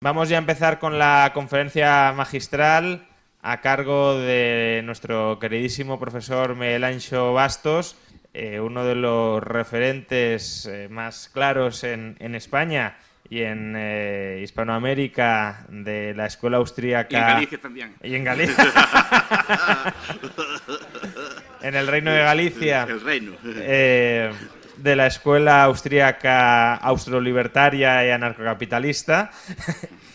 Vamos ya a empezar con la conferencia magistral a cargo de nuestro queridísimo profesor Miguel Anxo Bastos, uno de los referentes más claros en España y en Hispanoamérica de la escuela austríaca. Y en Galicia también. Y en Galicia. En el Reino de Galicia. El reino. De la escuela austríaca austrolibertaria y anarcocapitalista.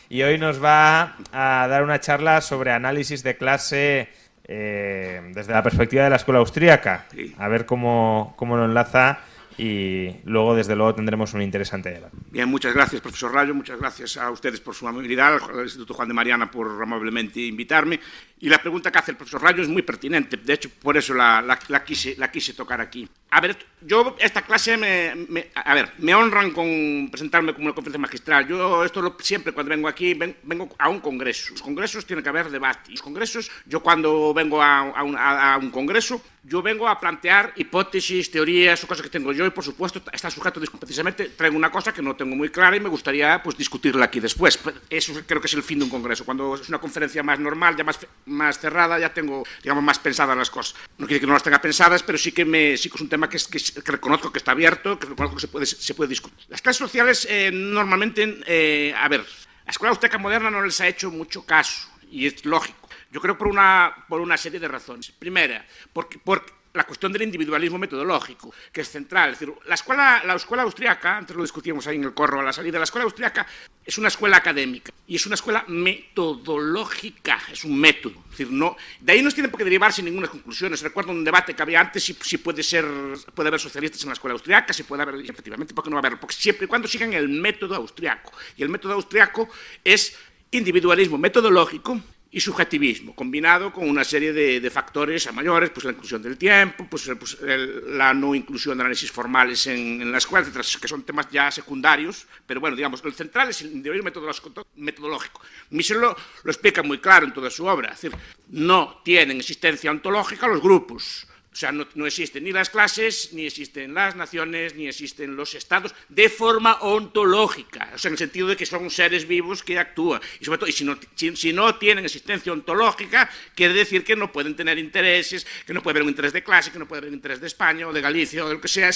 Y hoy nos va a dar una charla sobre análisis de clase desde la perspectiva de la escuela austríaca. Sí. A ver cómo lo enlaza y luego, desde luego, tendremos un interesante debate. Bien, muchas gracias, profesor Rayo. Muchas gracias a ustedes por su amabilidad, al Instituto Juan de Mariana por amablemente invitarme. Y la pregunta que hace el profesor Rayo es muy pertinente. De hecho, por eso la quise tocar aquí. A ver, yo esta clase me honran con presentarme como una conferencia magistral. Yo siempre cuando vengo aquí vengo a un congreso. Los congresos tienen que haber debate. Los congresos, yo cuando vengo a un congreso, yo vengo a plantear hipótesis, teorías o cosas que tengo yo y, por supuesto, está sujeto a discusión. Precisamente traigo una cosa que no tengo muy clara y me gustaría pues discutirla aquí después. Eso creo que es el fin de un congreso. Cuando es una conferencia más normal, ya más cerrada, ya tengo, digamos, más pensadas las cosas. No quiere decir que no las tenga pensadas, pero sí que es un tema que reconozco que está abierto, que reconozco que se puede discutir. Las clases sociales normalmente, a ver, la escuela austríaca moderna no les ha hecho mucho caso, y es lógico. Yo creo por una serie de razones. Primera, porque la cuestión del individualismo metodológico, que es central. Es decir, la escuela austríaca, antes lo discutíamos ahí en el corro a la salida, la escuela austríaca es una escuela académica y es una escuela metodológica, es un método. Es decir, no, de ahí no tienen por qué derivarse ninguna conclusiones. Recuerdo un debate que había antes si puede haber socialistas en la escuela austríaca, si puede haber, y efectivamente, ¿por qué no va a haber? Porque siempre y cuando sigan el método austríaco. Y el método austríaco es individualismo metodológico y subjetivismo, combinado con una serie de factores a mayores, pues la inclusión del tiempo, la no inclusión de análisis formales en la escuela, etcétera, que son temas ya secundarios, pero bueno, digamos, el central es el individualismo metodológico. Mises lo explica muy claro en toda su obra, es decir, no tienen existencia ontológica los grupos. O sea, no existen ni las clases, ni existen las naciones, ni existen los estados de forma ontológica. O sea, en el sentido de que son seres vivos que actúan. Y sobre todo, si no tienen existencia ontológica, quiere decir que no pueden tener intereses, que no puede haber un interés de clase, que no puede haber un interés de España o de Galicia o de lo que sea,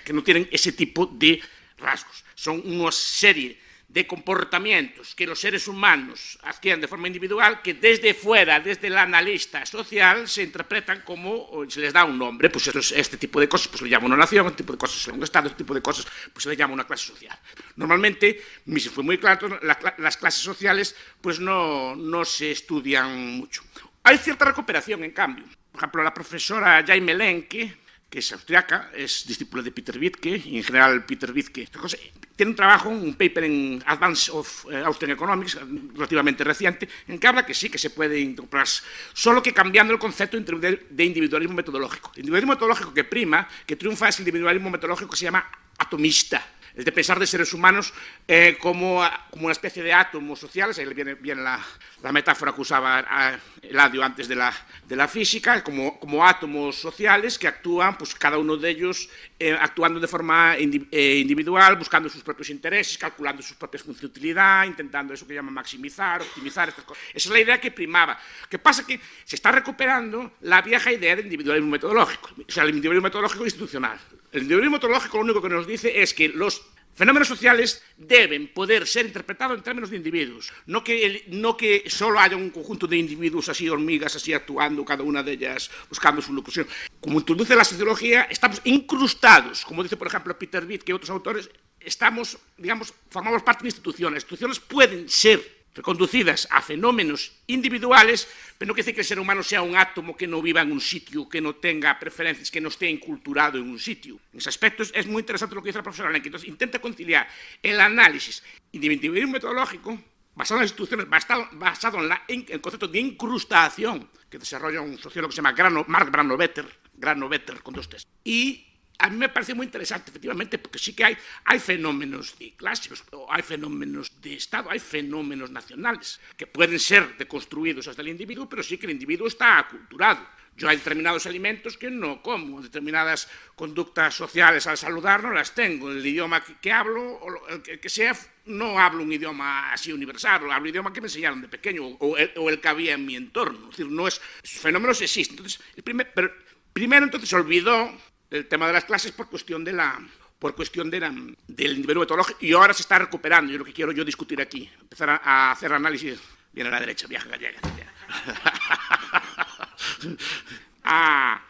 que no tienen ese tipo de rasgos. Son una serie de comportamientos que los seres humanos adquieren de forma individual, que desde fuera, desde el analista social, se interpretan como, o se les da un nombre, pues este tipo de cosas pues se le llama una nación, este tipo de cosas se le llama un estado, este tipo de cosas pues se le llama una clase social. Normalmente, Mises fue muy claro, las clases sociales pues no se estudian mucho. Hay cierta recuperación, en cambio. Por ejemplo, la profesora Jaime Lenke, que es austriaca, es discípula de Peter Wittke, y en general Peter Wittke tiene un trabajo, un paper en Advance of Austrian Economics, relativamente reciente, en que habla que sí, que se puede incorporar, solo que cambiando el concepto de individualismo metodológico. El individualismo metodológico que triunfa es el individualismo metodológico que se llama atomista, el de pensar de seres humanos como una especie de átomos sociales. Ahí viene la metáfora que usaba Eladio antes de la física, como átomos sociales que actúan, pues cada uno de ellos actuando de forma individual, buscando sus propios intereses, calculando sus propias funciones de utilidad, intentando eso que llaman maximizar, optimizar, estas cosas. Esa es la idea que primaba. ¿Qué pasa? Que se está recuperando la vieja idea del individualismo metodológico, o sea, el individualismo metodológico institucional. El individualismo metodológico lo único que nos dice es que los fenómenos sociales deben poder ser interpretados en términos de individuos, no que solo haya un conjunto de individuos así, hormigas, así actuando, cada una de ellas buscando su locución. Como introduce la sociología, estamos incrustados, como dice por ejemplo Peter Wittke y otros autores, formamos parte de instituciones. Las instituciones pueden ser reconducidas a fenómenos individuales, pero no quiere decir que el ser humano sea un átomo que no viva en un sitio, que no tenga preferencias, que no esté inculturado en un sitio. En ese aspecto es muy interesante lo que dice la profesora Lenke. Entonces, intenta conciliar el análisis individualismo metodológico basado en las instituciones, basado en el concepto de incrustación que desarrolla un sociólogo que se llama Mark Granovetter con dos T's, y a mí me parece muy interesante, efectivamente, porque sí que hay fenómenos de clase, hay fenómenos de Estado, hay fenómenos nacionales, que pueden ser deconstruidos hasta el individuo, pero sí que el individuo está aculturado. Yo hay determinados alimentos que no como, determinadas conductas sociales al saludar no las tengo. El idioma que hablo, o el que sea, no hablo un idioma así universal, hablo un idioma que me enseñaron de pequeño o el que había en mi entorno. Es decir, no es, esos fenómenos existen. Entonces, primero entonces se olvidó el tema de las clases por cuestión del nivel metodológico, y ahora se está recuperando. Yo lo que quiero discutir aquí, empezar a hacer análisis, viene a la derecha, vieja gallega, a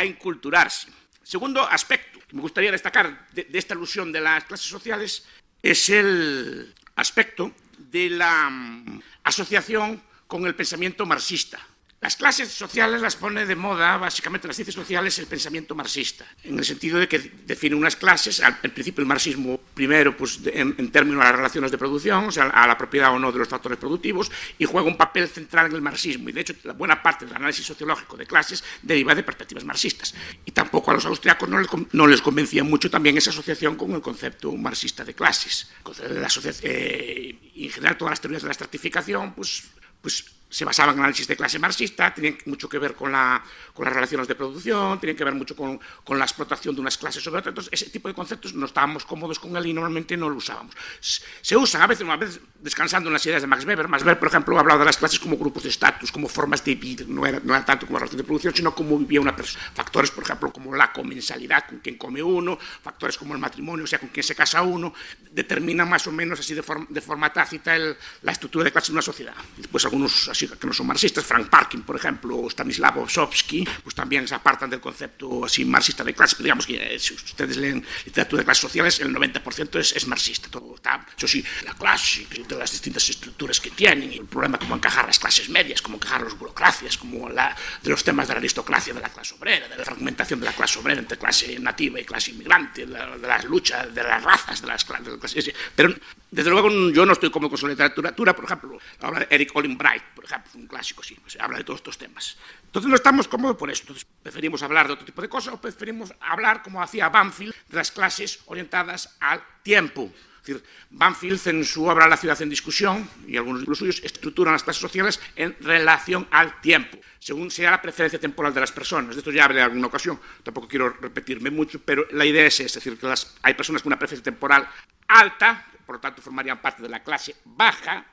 inculturarse. Segundo aspecto que me gustaría destacar de esta alusión de las clases sociales es el aspecto de la asociación con el pensamiento marxista. Las clases sociales las pone de moda, básicamente, las ciencias sociales, el pensamiento marxista, en el sentido de que define unas clases, al principio el marxismo primero, pues en términos a las relaciones de producción, o sea, a la propiedad o no de los factores productivos, y juega un papel central en el marxismo, y de hecho la buena parte del análisis sociológico de clases deriva de perspectivas marxistas. Y tampoco a los austriacos no les convencía mucho también esa asociación con el concepto marxista de clases. Y en general todas las teorías de la estratificación, pues se basaban en análisis de clase marxista, tenían mucho que ver con las relaciones de producción, tenían que ver mucho con la explotación de unas clases sobre otras. Entonces, ese tipo de conceptos no estábamos cómodos con él y normalmente no lo usábamos. Se usan a veces descansando en las ideas de Max Weber. Max Weber, por ejemplo, ha hablado de las clases como grupos de estatus, como formas de vivir, no era tanto como la relación de producción, sino como vivía una persona. Factores, por ejemplo, como la comensalidad, con quien come uno, factores como el matrimonio, o sea, con quien se casa uno, determinan más o menos así de forma tácita la estructura de clase de una sociedad. Y después algunos así que no son marxistas, Frank Parkin, por ejemplo, o Stanislav Ossowski, pues también se apartan del concepto así marxista de clase. Pero digamos que si ustedes leen literatura de clases sociales, el 90% es marxista. Todo está, eso sí, la clase, de las distintas estructuras que tienen, y el problema cómo encajar las clases medias, cómo encajar las burocracias, como de los temas de la aristocracia de la clase obrera, de la fragmentación de la clase obrera entre clase nativa y clase inmigrante, de las luchas de las razas, de las clases. Pero desde luego yo no estoy cómodo con su literatura, por ejemplo, habla de Eric Olin Bright, por ejemplo, un clásico, sí, pues habla de todos estos temas. Entonces no estamos cómodos por eso. Entonces preferimos hablar de otro tipo de cosas, o preferimos hablar, como hacía Banfield, de las clases orientadas al tiempo. Es decir, Banfield en su obra La ciudad en discusión, y algunos libros suyos, estructuran las clases sociales en relación al tiempo, según sea la preferencia temporal de las personas. De esto ya hablé en alguna ocasión, tampoco quiero repetirme mucho, pero la idea es esta, es decir, que hay personas con una preferencia temporal alta, por lo tanto formarían parte de la clase baja,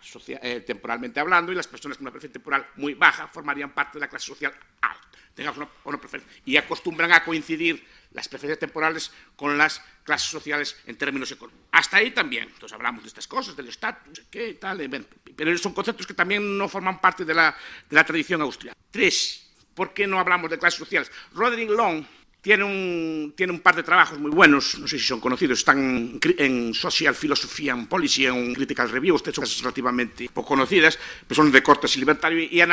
temporalmente hablando, y las personas con una preferencia temporal muy baja formarían parte de la clase social alta. Tengamos una preferencia. Y acostumbran a coincidir las preferencias temporales con las clases sociales en términos económicos. Hasta ahí también. Entonces hablamos de estas cosas, del estatus, qué tal, pero son conceptos que también no forman parte de la tradición austríaca. 3. ¿Por qué no hablamos de clases sociales? Roderick Long tiene un par de trabajos muy buenos, no sé si son conocidos, están en Social Philosophy and Policy, en un Critical Review, ustedes son relativamente poco conocidas, pero son de corte y libertario, y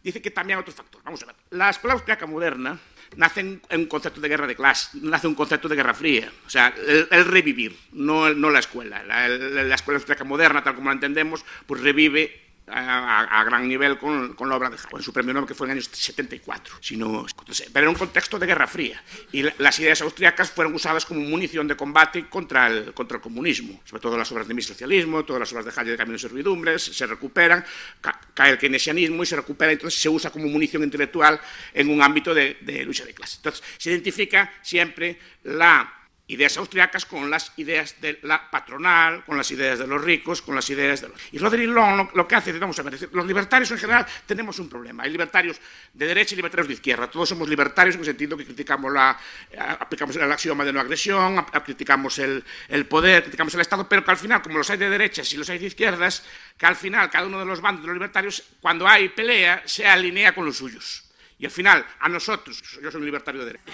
dice que también hay otros factores. Vamos a ver, la escuela austríaca moderna nace en un concepto de guerra de clase, nace un concepto de guerra fría, o sea, el revivir, no la escuela. La escuela austríaca moderna, tal como la entendemos, pues revive a gran nivel con la obra de Hayek, con su premio Nobel, que fue en el año 74, pero en un contexto de Guerra Fría, y las ideas austriacas fueron usadas como munición de combate contra el comunismo, sobre todo las obras de mi socialismo, todas las obras de Hayek de Camino de Servidumbres, se recuperan, cae el keynesianismo y se recupera, entonces se usa como munición intelectual en un ámbito de lucha de clases. Entonces se identifica siempre la ideas austriacas con las ideas de la patronal, con las ideas de los ricos, con las ideas de los... Y Roderick Long lo que hace, vamos a ver, los libertarios en general tenemos un problema. Hay libertarios de derecha y libertarios de izquierda. Todos somos libertarios en el sentido que aplicamos el axioma de no agresión, criticamos el poder, criticamos el Estado, pero que al final, como los hay de derechas y los hay de izquierdas, que al final cada uno de los bandos de los libertarios, cuando hay pelea, se alinea con los suyos. Y al final, a nosotros, yo soy un libertario de derecha,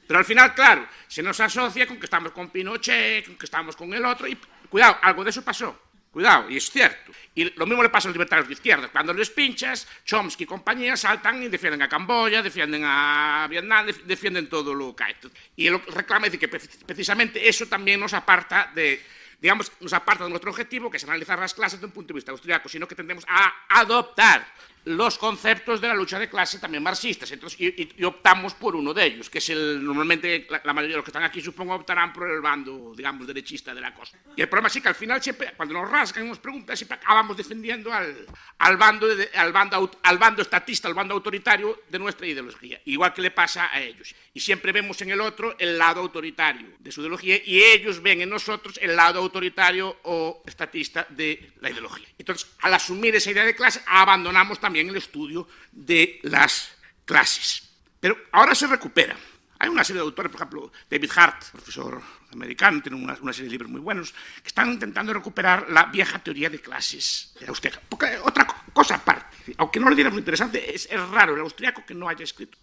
pero al final, claro, se nos asocia con que estamos con Pinochet, con que estamos con el otro, y cuidado, algo de eso pasó. Cuidado, y es cierto. Y lo mismo le pasa a los libertarios de izquierda. Cuando les pinchas, Chomsky y compañía saltan y defienden a Camboya, defienden a Vietnam, defienden todo lo que hay. Y él reclama, dice que precisamente eso también nos aparta de nuestro objetivo, que es analizar las clases desde un punto de vista austriaco, sino que tendemos a adoptar los conceptos de la lucha de clase también marxistas. Entonces, y optamos por uno de ellos, que es normalmente la mayoría de los que están aquí, supongo, optarán por el bando, digamos, derechista de la cosa. Y el problema es que al final siempre, cuando nos rasgan y nos preguntan, siempre acabamos defendiendo al bando estatista, al bando autoritario de nuestra ideología, igual que le pasa a ellos. Y siempre vemos en el otro el lado autoritario de su ideología y ellos ven en nosotros el lado autoritario o estatista de la ideología. Entonces, al asumir esa idea de clase, abandonamos también el estudio de las clases. Pero ahora se recupera. Hay una serie de autores, por ejemplo, David Hart, profesor americano, tiene una serie de libros muy buenos, que están intentando recuperar la vieja teoría de clases austríaca. Porque otra cosa aparte, aunque no le diera muy interesante, es raro el austriaco que no haya escrito.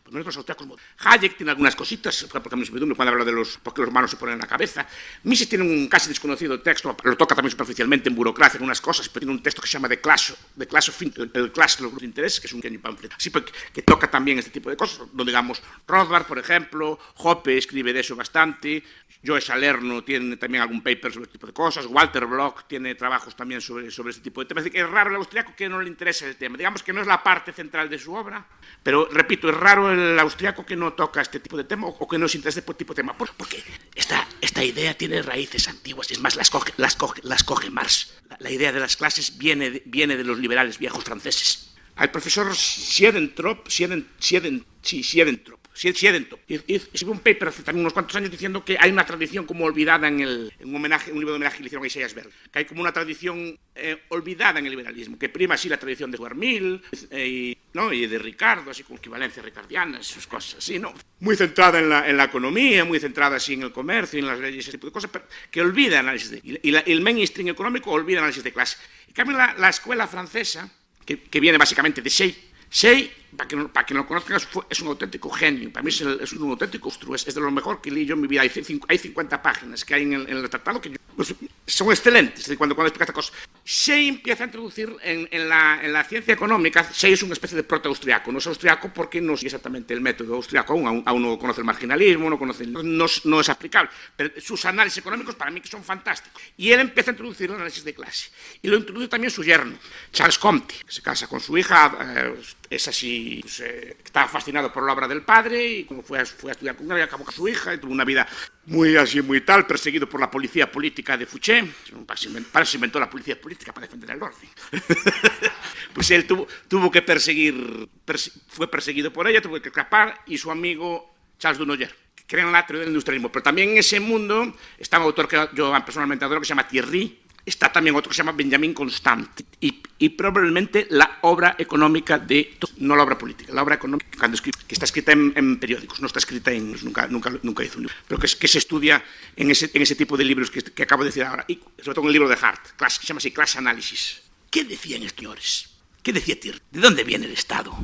Pues nosotros austriacos, Hayek tiene algunas cositas, porque me cuando habla de porque los humanos se ponen en la cabeza. Mises tiene un casi desconocido texto, lo toca también superficialmente en burocracia, en unas cosas, pero tiene un texto que se llama el clash de los grupos de interés, que es un pequeño panfleto. Así que toca también este tipo de cosas, donde digamos, Rothbard, por ejemplo, Hoppe escribe de eso bastante, Joe Salerno tiene también algún paper sobre este tipo de cosas, Walter Block tiene trabajos también sobre este tipo de temas. Es decir, que es raro el austriaco que no le interesa el tema. Digamos que no es la parte central de su obra, pero, repito, es raro el austriaco que no toca este tipo de tema o que no se interesa por este tipo de tema. Porque esta idea tiene raíces antiguas, es más, las coge Marx. La idea de las clases viene de los liberales viejos franceses. El profesor Siedentop escribió un paper hace también unos cuantos años diciendo que hay una tradición como olvidada en un libro de homenaje que le hicieron a Isaias Berg, que hay como una tradición olvidada en el liberalismo, que prima así la tradición de Stuart Mill y de Ricardo, así con equivalencia ricardiana, esas cosas así, ¿no? Muy centrada en la economía, muy centrada así en el comercio, en las leyes, ese tipo de cosas, pero que olvida análisis el mainstream económico olvida análisis de clase. En cambio, la escuela francesa, que viene básicamente de Say, para que no lo conozcan, es un auténtico genio. Para mí es un auténtico monstruo. Es de lo mejor que leí yo en mi vida. Hay 50 páginas que hay en el tratado que son excelentes cuando explica esta cosa. Say empieza a introducir en la ciencia económica. Say es una especie de proto-austriaco. No es austriaco porque no sigue exactamente el método austriaco. Aún no conoce el marginalismo, no es aplicable. Pero sus análisis económicos para mí que son fantásticos. Y él empieza a introducir el análisis de clase. Y lo introduce también su yerno, Charles Comte, que se casa con su hija. Es así, estaba fascinado por la obra del padre y como fue a estudiar con él, acabó con su hija y tuvo una vida muy tal, perseguido por la policía política de Fouché. Para eso inventó la policía política, para defender el orden. Pues él tuvo que fue perseguido por ella, tuvo que escapar, y su amigo Charles Dunoyer, que crean la teoría del industrialismo. Pero también en ese mundo está un autor que yo personalmente adoro, que se llama Thierry. Está también otro que se llama Benjamin Constant y probablemente la obra económica no la obra política, la obra económica que está escrita en periódicos, no está escrita nunca hizo un libro, pero que se estudia en ese tipo de libros que acabo de decir ahora, y sobre todo en el libro de Hart, que se llama así Class Analysis. ¿Qué decían estos señores? ¿Qué decía Thiers? ¿De dónde viene el Estado?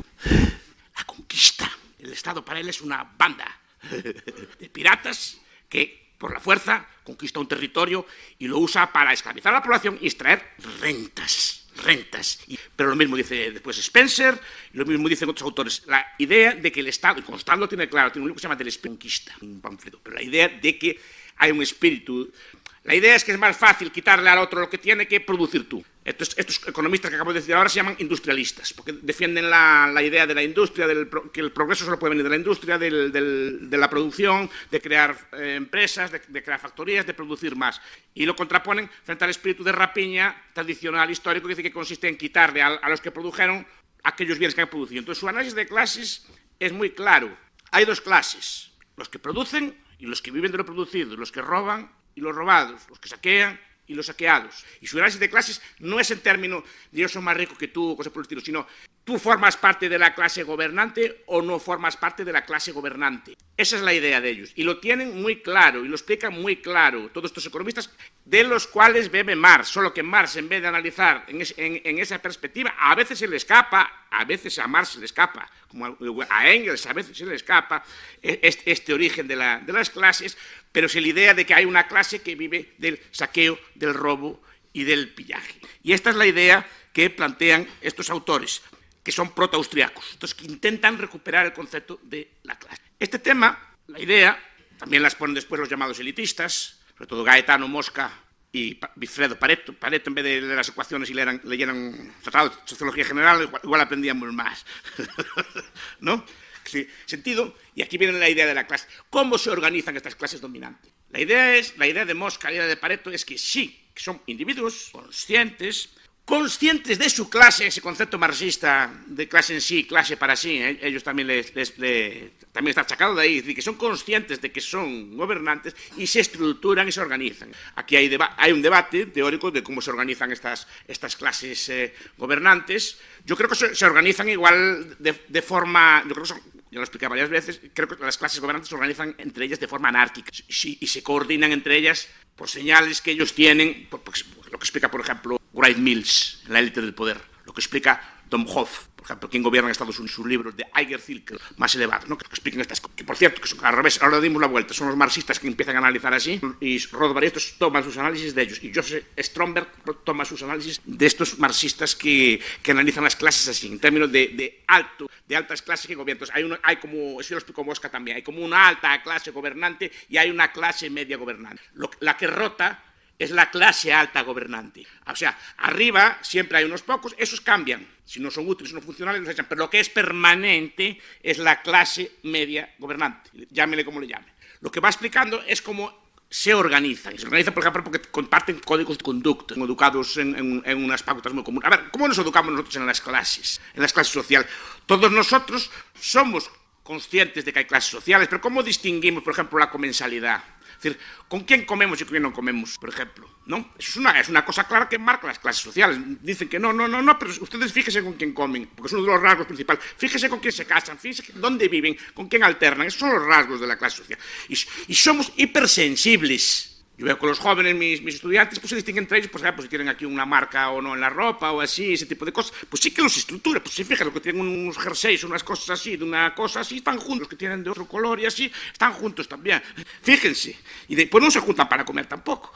La conquista. El Estado para él es una banda de piratas que por la fuerza conquista un territorio y lo usa para esclavizar a la población y extraer rentas. Pero lo mismo dice después Spencer, y lo mismo dicen otros autores. La idea de que el Estado, y Constant lo tiene claro, tiene un libro que se llama Del Conquista, un panfleto, pero la idea de que hay un espíritu. La idea es que es más fácil quitarle al otro lo que tiene que producir tú. Estos economistas que acabo de decir ahora se llaman industrialistas, porque defienden la idea de la industria, que el progreso solo puede venir de la industria, de la producción, de crear empresas, de crear factorías, de producir más. Y lo contraponen frente al espíritu de rapiña tradicional, histórico, que dice que consiste en quitarle a los que produjeron aquellos bienes que han producido. Entonces su análisis de clases es muy claro. Hay dos clases, los que producen y los que viven de lo producido, los que roban y los robados, los que saquean y los saqueados. Y su análisis de clases no es en términos de yo soy más rico que tú o cosas por el estilo, sino tú formas parte de la clase gobernante o no formas parte de la clase gobernante. Esa es la idea de ellos. Y lo tienen muy claro y lo explican muy claro todos estos economistas, de los cuales bebe Marx. Solo que Marx, en vez de analizar en esa perspectiva, a veces se le escapa, a veces a Marx se le escapa, como a Engels a veces se le escapa este origen de las clases, pero es la idea de que hay una clase que vive del saqueo, del robo y del pillaje. Y esta es la idea que plantean estos autores, que son proto-austriacos, entonces que intentan recuperar el concepto de la clase. Este tema, la idea, también las ponen después los llamados elitistas, sobre todo Gaetano Mosca y Vilfredo Pareto. Pareto, en vez de leer las ecuaciones y leyeran tratado de sociología general, igual aprendíamos más. ¿No? Sí, sentido, y aquí viene la idea de la clase. ¿Cómo se organizan estas clases dominantes? La idea de Mosca, la idea de Pareto es que sí, que son individuos conscientes de su clase, ese concepto marxista de clase en sí, clase para sí, ellos también también está achacado de ahí, es decir, que son conscientes de que son gobernantes y se estructuran y se organizan. Aquí hay un debate teórico de cómo se organizan estas clases gobernantes. Yo creo que se organizan igual de forma, yo creo que ya lo expliqué varias veces, creo que las clases gobernantes se organizan entre ellas de forma anárquica y se coordinan entre ellas por señales que ellos tienen, lo que explica, por ejemplo, Wright Mills en La élite del poder, lo que explica Tom Hoff, por ejemplo, quien gobierna en Estados Unidos, sus libros de Eiger-Zilker, más elevados, ¿no? Que explican estas cosas, que por cierto, que son al revés, ahora dimos la vuelta, son los marxistas que empiezan a analizar así, y Rothbard y estos toman sus análisis de ellos, y Joseph Stromberg toma sus análisis de estos marxistas que analizan las clases así, en términos de altas clases que gobiernan. Entonces, hay como, eso lo explicó Mosca también, hay como una alta clase gobernante y hay una clase media gobernante. La que rota es la clase alta gobernante. O sea, arriba siempre hay unos pocos, esos cambian. Si no son útiles, no funcionales, los echan. Pero lo que es permanente es la clase media gobernante. Llámele como le llame. Lo que va explicando es cómo se organizan. Se organizan, por ejemplo, porque comparten códigos de conducta, son educados en unas pautas muy comunes. A ver, ¿cómo nos educamos nosotros en las clases sociales? Todos nosotros somos conscientes de que hay clases sociales, pero ¿cómo distinguimos, por ejemplo, la comensalidad? Es decir, ¿con quién comemos y con quién no comemos, por ejemplo? ¿No? Eso es una cosa clara que marca las clases sociales. Dicen que no, pero ustedes fíjense con quién comen, porque es uno de los rasgos principales. Fíjense con quién se casan, fíjense dónde viven, con quién alternan. Esos son los rasgos de la clase social. Y somos hipersensibles. Yo veo con los jóvenes, mis estudiantes, pues se distinguen entre ellos, pues si tienen aquí una marca o no en la ropa o así, ese tipo de cosas, pues sí que los estructura, pues si fijan, los que tienen unos jerseys, unas cosas así, de una cosa así, están juntos, los que tienen de otro color y así, están juntos también, fíjense, y después no se juntan para comer tampoco,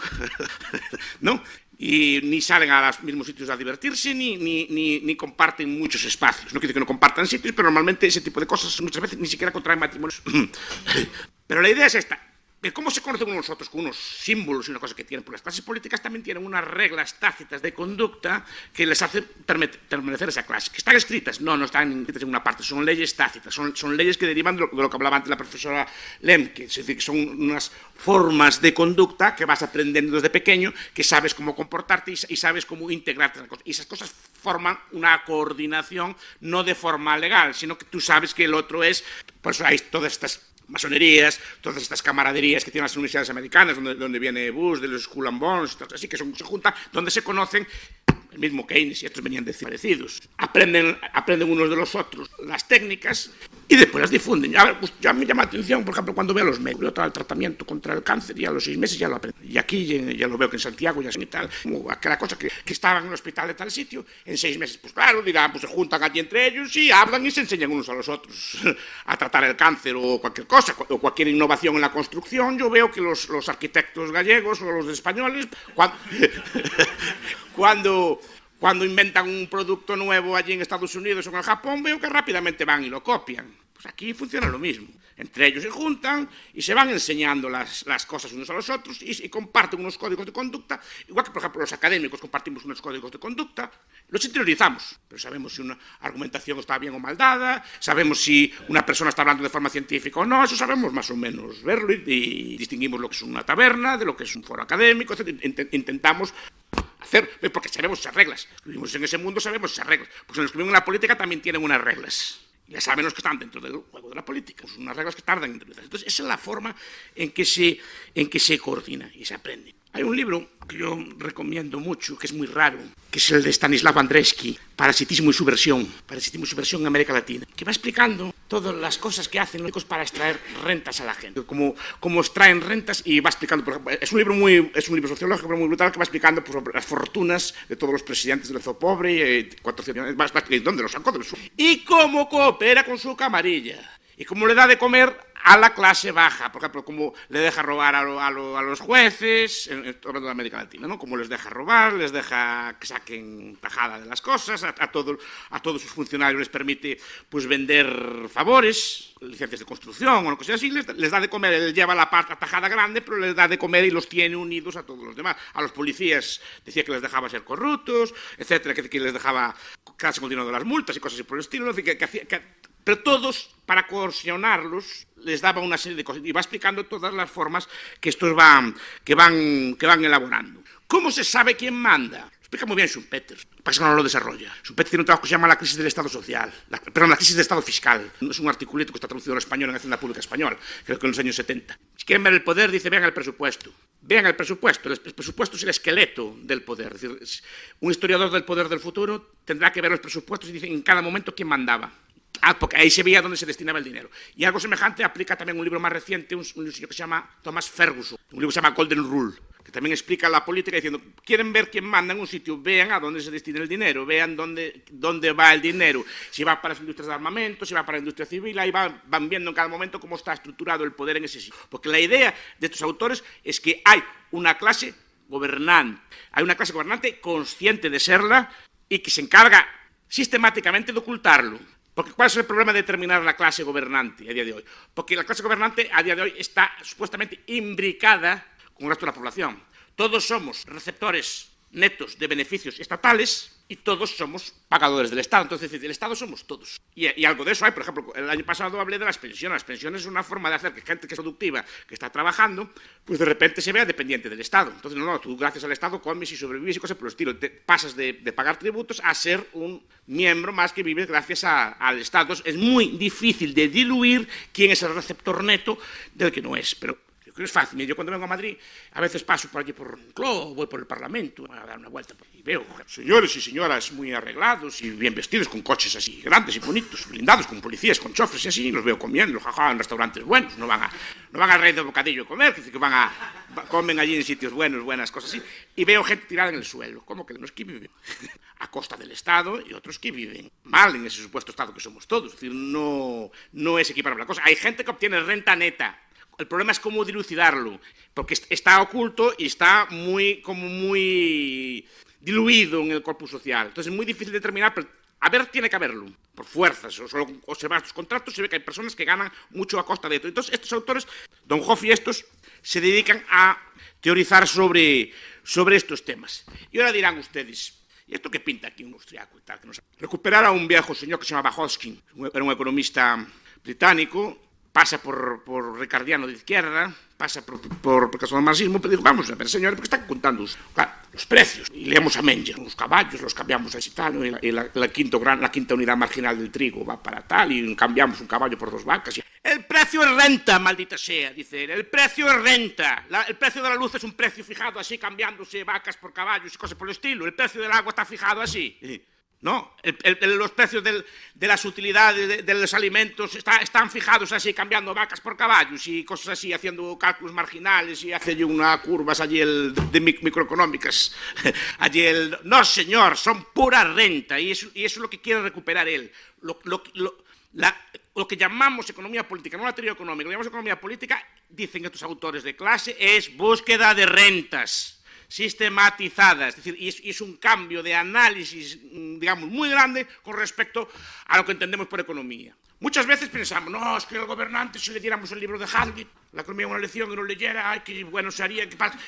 ¿no? Y ni salen a los mismos sitios a divertirse, ni comparten muchos espacios, no quiere decir que no compartan sitios, pero normalmente ese tipo de cosas muchas veces ni siquiera contraen matrimonios. Pero la idea es esta. ¿Cómo se conocen unos otros? Con unos símbolos y una cosa que tienen. Porque las clases políticas también tienen unas reglas tácitas de conducta que les hacen permanecer esa clase. ¿Que están escritas? No están escritas en una parte. Son leyes tácitas. Son leyes que derivan de lo que hablaba antes la profesora Lemke. Es decir, que son unas formas de conducta que vas aprendiendo desde pequeño, que sabes cómo comportarte y sabes cómo integrarte. Y esas cosas forman una coordinación no de forma legal, sino que tú sabes que el otro es... Por eso hay todas estas masonerías, todas estas camaraderías que tienen las universidades americanas, donde viene Bush, de los Skull and Bones, así que se juntan, donde se conocen, el mismo Keynes y estos venían de parecidos. Aprenden unos de los otros las técnicas y después las difunden. A ver, pues ya me llama la atención, por ejemplo, cuando veo a los médicos, veo todo el tratamiento contra el cáncer y a los 6 meses ya lo aprendo. Y aquí ya lo veo que en Santiago ya y tal, como aquella cosa que estaban en el hospital de tal sitio, en 6 meses, pues claro, dirán, pues se juntan allí entre ellos y hablan y se enseñan unos a los otros a tratar el cáncer o cualquier cosa, o cualquier innovación en la construcción. Yo veo que los arquitectos gallegos o los españoles, cuando inventan un producto nuevo allí en Estados Unidos o en Japón, veo que rápidamente van y lo copian. Pues aquí funciona lo mismo. Entre ellos se juntan y se van enseñando las cosas unos a los otros y comparten unos códigos de conducta, igual que, por ejemplo, los académicos compartimos unos códigos de conducta, los interiorizamos, pero sabemos si una argumentación está bien o mal dada, sabemos si una persona está hablando de forma científica o no, eso sabemos más o menos verlo y distinguimos lo que es una taberna de lo que es un foro académico, etc. Intentamos hacer, porque sabemos esas reglas, vivimos en ese mundo, sabemos esas reglas, pues los que viven en la política también tienen unas reglas. Ya saben los que están dentro del juego de la política, pues unas reglas que tardan en introducirse. Entonces, esa es la forma en que se coordina y se aprende. Hay un libro que yo recomiendo mucho, que es muy raro, que es el de Stanislav Andreevsky, Parasitismo y Subversión en América Latina, que va explicando todas las cosas que hacen los ricos para extraer rentas a la gente, cómo extraen rentas, y va explicando, por ejemplo, es un libro sociológico pero muy brutal, que va explicando pues, las fortunas de todos los presidentes del Zopobre, 400, dónde los sacó, y cómo coopera con su camarilla, y cómo le da de comer a la clase baja, por ejemplo, como le deja robar a los jueces, en toda América Latina, ¿no? Como les deja robar, les deja que saquen tajada de las cosas, a todos sus funcionarios les permite pues vender favores, licencias de construcción o lo que sea así, les da de comer, él lleva la tajada grande, pero les da de comer y los tiene unidos a todos los demás. A los policías decía que les dejaba ser corruptos, etcétera, que les dejaba quedarse continuando las multas y cosas así por el estilo, pero todos, para coercionarlos, les daba una serie de cosas. Y va explicando todas las formas que estos van elaborando. ¿Cómo se sabe quién manda? Lo explica muy bien Schumpeter. Pasa que no lo desarrolla. Schumpeter tiene un trabajo que se llama La crisis del Estado social. La crisis del Estado fiscal. Es un articulito que está traducido al español en Hacienda Pública Española, creo que en los años 70. Si quieren ver el poder, dice, vean el presupuesto. Vean el presupuesto. El presupuesto es el esqueleto del poder. Es decir, un historiador del poder del futuro tendrá que ver los presupuestos y dice en cada momento quién mandaba. Porque ahí se veía dónde se destinaba el dinero. Y algo semejante aplica también un libro más reciente, un señor que se llama Thomas Ferguson, un libro que se llama Golden Rule, que también explica la política diciendo, quieren ver quién manda en un sitio, vean a dónde se destina el dinero, vean dónde va el dinero, si va para las industrias de armamento, si va para la industria civil, ahí van viendo en cada momento cómo está estructurado el poder en ese sitio. Porque la idea de estos autores es que hay una clase gobernante, consciente de serla y que se encarga sistemáticamente de ocultarlo. Porque ¿cuál es el problema de determinar la clase gobernante a día de hoy? Porque la clase gobernante a día de hoy está supuestamente imbricada con el resto de la población. Todos somos receptores netos de beneficios estatales y todos somos pagadores del Estado. Entonces, el Estado somos todos. Y algo de eso hay. Por ejemplo, el año pasado hablé de las pensiones. Las pensiones es una forma de hacer que gente que es productiva, que está trabajando, pues de repente se vea dependiente del Estado. Entonces, no, tú gracias al Estado comes y sobrevives y cosas por el estilo. Te pasas de pagar tributos a ser un miembro más que vive gracias al Estado. Entonces, es muy difícil de diluir quién es el receptor neto del que no es. Pero es fácil. Yo cuando vengo a Madrid, a veces paso por allí por Cló, voy por el Parlamento a dar una vuelta y veo señores y señoras muy arreglados y bien vestidos, con coches así grandes y bonitos, blindados, con policías, con chofres y así, y los veo comiendo, jaja, en restaurantes buenos, no van a Rey de Bocadillo a comer, que comen allí en sitios buenos, buenas cosas así, y veo gente tirada en el suelo, como que unos que viven a costa del Estado y otros que viven mal en ese supuesto Estado que somos todos. Es decir, no es equiparable la cosa. Hay gente que obtiene renta neta. El problema es cómo dilucidarlo, porque está oculto y está muy diluido en el corpus social. Entonces es muy difícil determinar, pero tiene que haberlo, por fuerzas. O solo observar sus contratos se ve que hay personas que ganan mucho a costa de esto. Entonces estos autores, Don Hoff y estos, se dedican a teorizar sobre estos temas. Y ahora dirán ustedes, ¿y esto qué pinta aquí un austriaco y tal? Que no sabe? Recuperar a un viejo señor que se llamaba Hoskin, era un economista británico, pasa por ricardiano de izquierda, pasa por caso del marxismo, pero digo, vamos a ver, señores, porque están contando los precios. Y leemos a Menger, los caballos los cambiamos así tal, y la quinta unidad marginal del trigo va para tal, y cambiamos un caballo por 2 vacas. El precio es renta, maldita sea, dice él, el precio es renta. El precio de la luz es un precio fijado así, cambiándose vacas por caballos y cosas por el estilo. El precio del agua está fijado así. No, los precios de las utilidades de los alimentos están fijados así, cambiando vacas por caballos y cosas así, haciendo cálculos marginales y hace unas curvas allí de microeconómicas. No, señor, son pura renta y eso es lo que quiere recuperar él. Lo que llamamos economía política, no la teoría económica, lo que llamamos economía política, dicen estos autores de clase, es búsqueda de rentas sistematizadas, es decir, y es un cambio de análisis, digamos, muy grande con respecto a lo que entendemos por economía. Muchas veces pensamos, no, es que al gobernante si le diéramos el libro de Hazlitt, la economía de una lección y no leyera, ay, qué bueno sería, qué pasa,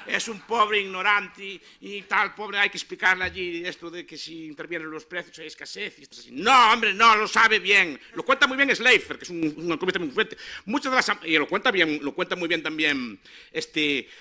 es un pobre ignorante y tal, pobre, hay que explicarle allí esto de que si intervienen los precios hay escasez y esto así. No, hombre, no, lo sabe bien. Lo cuenta muy bien Schleifer, que es un economista muy fuerte. Y lo cuenta muy bien también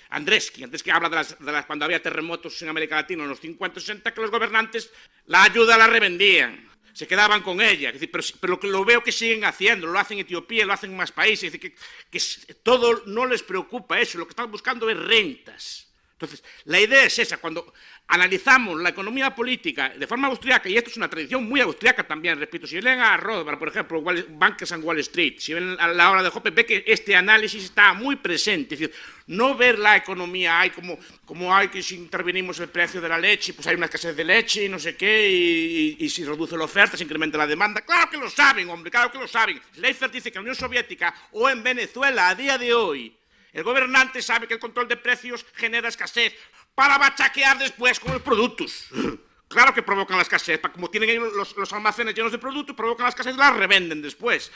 Andresky habla de las cuando había terremotos en América Latina en los 50 60, que los gobernantes la ayuda la revendían. Se quedaban con ella, es decir, pero lo veo que siguen haciendo, lo hacen en Etiopía, lo hacen en más países, es decir, que todo no les preocupa eso, lo que están buscando es rentas. Entonces, la idea es esa, cuando analizamos la economía política de forma austriaca, y esto es una tradición muy austriaca también, repito, si leen a Rothbard, por ejemplo, Bankers and Wall Street, si ven a la obra de Hoppe, ve que este análisis está muy presente, es decir, no ver la economía, hay como hay que si intervenimos el precio de la leche, pues hay una escasez de leche y no sé qué, y si reduce la oferta, se incrementa la demanda. Claro que lo saben, hombre, claro que lo saben. Leifert dice que en la Unión Soviética o en Venezuela a día de hoy, el gobernante sabe que el control de precios genera escasez para bachaquear después con los productos. Claro que provocan la escasez, como tienen ellos los almacenes llenos de productos, provocan la escasez y la revenden después.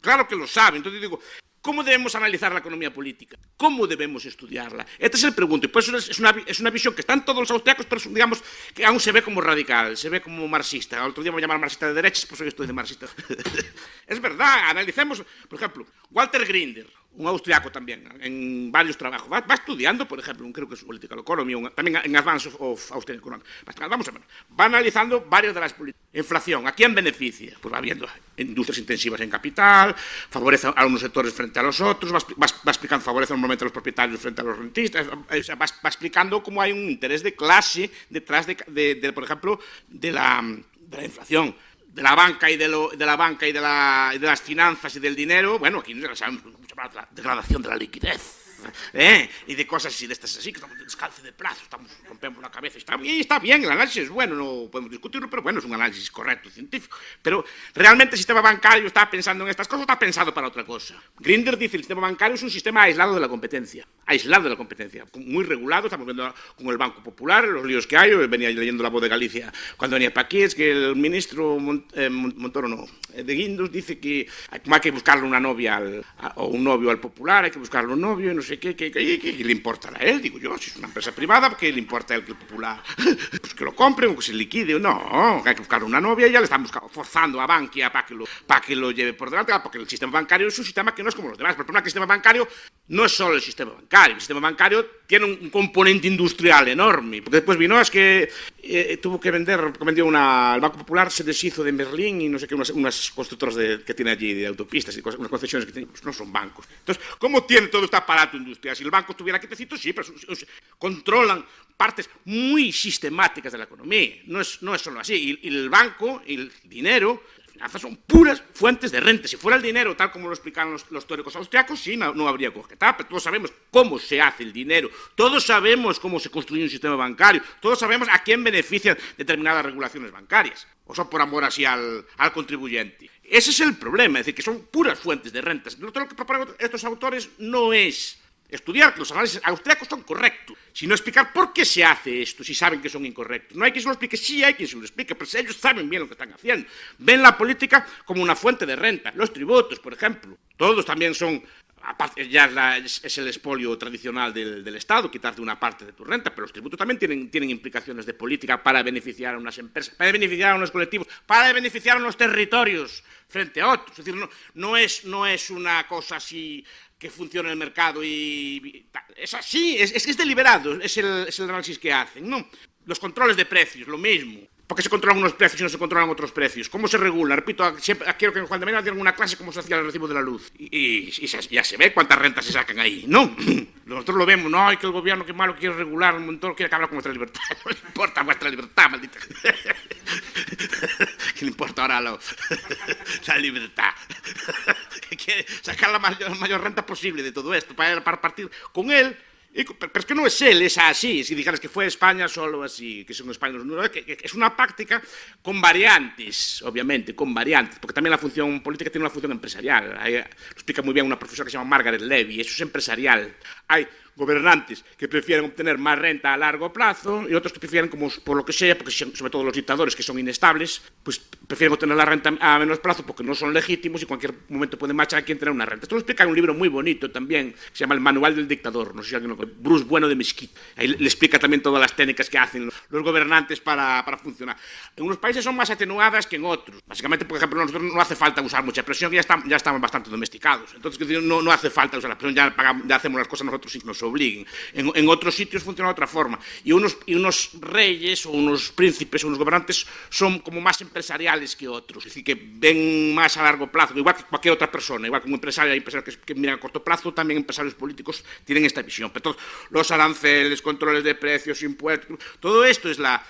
Claro que lo saben. Entonces digo, ¿cómo debemos analizar la economía política? ¿Cómo debemos estudiarla? Este es el pregunto. Y por eso es una visión que está en todos los austriacos, pero digamos que aún se ve como radical, se ve como marxista. El otro día me llamaron marxista de derechas, por eso yo estoy de marxista. Es verdad, analicemos, por ejemplo, Walter Grinder, un austriaco también, en varios trabajos. Va estudiando, por ejemplo, creo que es Political Economy, también en Advance of Austrian Economy. Vamos a ver, va analizando varias de las políticas. Inflación, ¿a quién beneficia? Pues va viendo industrias intensivas en capital, favorece a unos sectores frente a los otros, va explicando, favorece normalmente a los propietarios frente a los rentistas, va explicando cómo hay un interés de clase detrás por ejemplo, de la inflación. De la banca y de las finanzas y del dinero, bueno, aquí no sabemos mucho más de la degradación de la liquidez, y de cosas así, de estas así, que estamos en descalce de plazo, rompemos la cabeza, está bien, el análisis es bueno, no podemos discutirlo, pero bueno, es un análisis correcto, científico. Pero realmente el sistema bancario está pensando en estas cosas, está pensado para otra cosa. Grinder dice que el sistema bancario es un sistema aislado de la competencia, muy regulado. Estamos viendo con el Banco Popular, los líos que hay. Yo venía leyendo La Voz de Galicia cuando venía para aquí, es que el ministro Montoro de Guindos dice que como hay que buscarle una novia o un novio al Popular, hay que buscarle un novio y no sé qué le importa a él. Digo yo, si es una empresa privada, ¿qué le importa a él que el Popular? Pues que lo compren o que se liquide. No, hay que buscarle una novia y ya le están forzando a Bankia para que lo lleve por delante, porque el sistema bancario es un sistema que no es como los demás. Pero el problema es que el sistema bancario no es solo el sistema bancario. El sistema bancario tiene un componente industrial enorme, porque después vino, es que tuvo que vender, el Banco Popular se deshizo de Berlín y no sé qué, unas constructoras que tiene allí de autopistas y unas concesiones que tiene, pues no son bancos. Entonces, ¿cómo tiene todo este aparato industrial? Si el banco estuviera quietecito, sí, pero controlan partes muy sistemáticas de la economía. No es solo así. Y el banco, el dinero, las finanzas son puras fuentes de renta. Si fuera el dinero, tal como lo explicaron los teóricos austriacos, sí, no habría coquetada, pero todos sabemos cómo se hace el dinero, todos sabemos cómo se construye un sistema bancario, todos sabemos a quién benefician determinadas regulaciones bancarias, o son por amor así al contribuyente. Ese es el problema, es decir, que son puras fuentes de rentas. Lo que proponen estos autores no es estudiar que los análisis austriacos son correctos, sino explicar por qué se hace esto si saben que son incorrectos. No hay quien se lo explique, sí hay quien se lo explique, pero ellos saben bien lo que están haciendo. Ven la política como una fuente de renta. Los tributos, por ejemplo, todos también son, aparte ya es el expolio tradicional del Estado, quitarte una parte de tu renta, pero los tributos también tienen implicaciones de política para beneficiar a unas empresas, para beneficiar a unos colectivos, para beneficiar a unos territorios frente a otros. Es decir, no es una cosa así que funciona el mercado y es así, es deliberado, es el análisis que hacen, ¿no? Los controles de precios, lo mismo. ¿Por qué se controlan unos precios y no se controlan otros precios? ¿Cómo se regula? Repito, siempre quiero que en Juan de Mariana diera una clase cómo se hacía el recibo de la luz. Y ya se ve cuántas rentas se sacan ahí, ¿no? Nosotros lo vemos, no, hay que el gobierno, qué malo quiere regular, un montón, quiere acabar con vuestra libertad. No le importa vuestra libertad, maldita. ¿Qué le importa ahora la libertad? Que quiere sacar la mayor renta posible de todo esto para partir con él. Pero es que no es él, es así. Si dijeras que fue España solo así, que son España, que es una práctica con variantes, obviamente, con variantes, porque también la función política tiene una función empresarial. Lo explica muy bien una profesora que se llama Margaret Levy, eso es empresarial. Hay gobernantes que prefieren obtener más renta a largo plazo y otros que prefieren, como por lo que sea, porque sobre todo los dictadores que son inestables, pues prefieren obtener la renta a menos plazo porque no son legítimos y en cualquier momento pueden marchar a quien tener una renta. Esto lo explica en un libro muy bonito también, que se llama El Manual del Dictador, no sé si alguien lo conoce, Bruce Bueno de Mesquite. Ahí le explica también todas las técnicas que hacen los gobernantes para funcionar. En unos países son más atenuadas que en otros. Básicamente, por ejemplo, nosotros no hace falta usar mucha presión, ya estamos bastante domesticados. Entonces, no hace falta usar la presión, ya hacemos las cosas nosotros sin que nos obliguen. En otros sitios funciona de otra forma. Y unos reyes o unos príncipes o unos gobernantes son como más empresariales que otros. Es decir, que ven más a largo plazo, igual que cualquier otra persona, igual como empresario, hay empresarios que miran a corto plazo, también empresarios políticos tienen esta visión. Pero todos los aranceles, controles de precios, impuestos, todo esto es la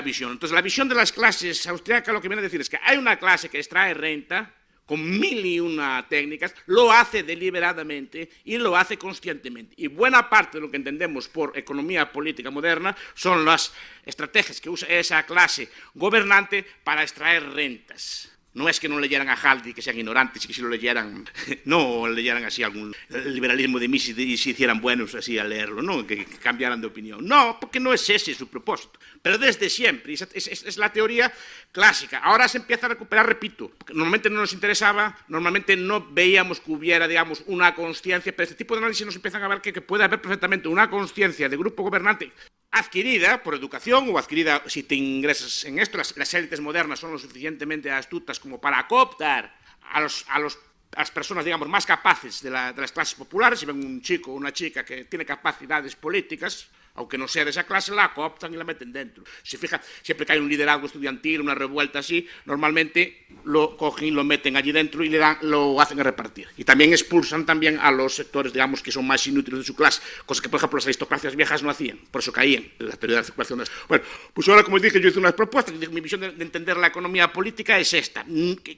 visión. Entonces, la visión de las clases austriacas lo que viene a decir es que hay una clase que extrae renta con 1001 técnicas, lo hace deliberadamente y lo hace conscientemente. Y buena parte de lo que entendemos por economía política moderna son las estrategias que usa esa clase gobernante para extraer rentas. No es que no leyeran a Haldi, que sean ignorantes y que si lo leyeran, no leyeran así algún liberalismo de Mises y se hicieran buenos así a leerlo, no, que cambiaran de opinión. No, porque no es ese su propósito. Pero desde siempre, es la teoría clásica. Ahora se empieza a recuperar, repito, porque normalmente no nos interesaba, normalmente no veíamos que hubiera, digamos, una consciencia, pero este tipo de análisis nos empiezan a ver que puede haber perfectamente una consciencia de grupo gobernante adquirida por educación o adquirida si te ingresas en esto. Las élites modernas son lo suficientemente astutas como para cooptar a las personas, digamos, más capaces de las clases populares. Si ven un chico o una chica que tiene capacidades políticas, aunque no sea de esa clase, la cooptan y la meten dentro. Si fija, siempre que hay un liderazgo estudiantil, una revuelta así, normalmente lo cogen y lo meten allí dentro y lo hacen a repartir. Y también expulsan también a los sectores, digamos, que son más inútiles de su clase, cosa que, por ejemplo, las aristocracias viejas no hacían, por eso caían en la teoría de la circulación. Bueno, pues ahora, como dije, yo hice unas propuestas, mi visión de entender la economía política es esta,